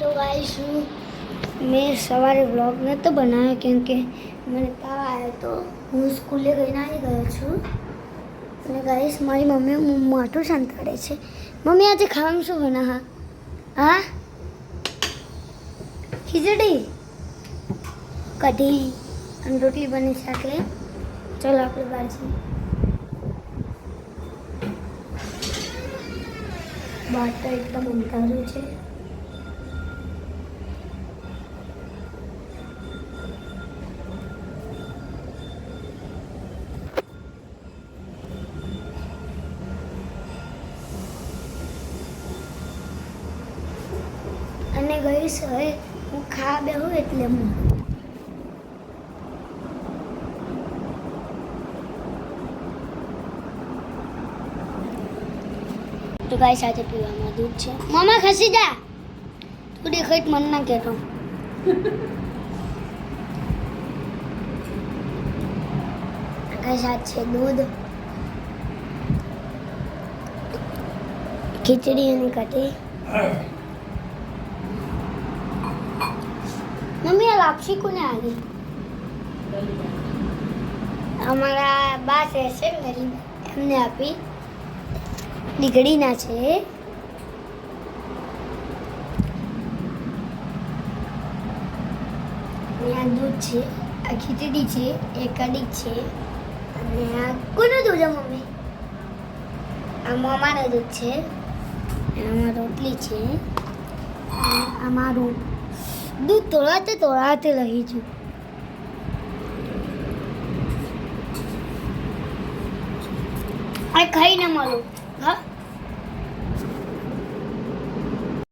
तो गाइस मैं सवारे व्लॉग नહોતો બનાવ્યો કેમ કે મને તાવ આવ્યો તો હું સ્કૂલે ગઈને આવી ગયો છું અને ગાઈસ મારી મમ્મી મોટું સંતાડે છે. મમ્મી આજે ખાવાનું શું બના? હા ખીચડી કઢી અને રોટલી બની છે. એટલે ચલો આપણે બહાર જઈએ. બહાર તો એકદમ અંધારું છે. અને ગઈશ હવે હું ખાવા બેહું એટલે હું તો ગાઈસ આજે પીવામાં દૂધ છે. મામા ખસી જા, તું દેખાય મન ના કહેતો. ગાઈસ આજ છે દૂધ, ખીચડી અને કઢી. મમ્મી આ લાપસી કોને આવી? અમારા બા છે મેરી, એમને આપી. દીકરીના છે. આ દૂધ છે, આ ખીચડી છે, એ કઢી છે અને આ કોનું દૂધ છે મમ્મી? આ મામાનું દૂધ છે. આમાં રોટલી છે. અમારું દૂધ તોળાતે રહી છું. આ ખાઈને મળું. હા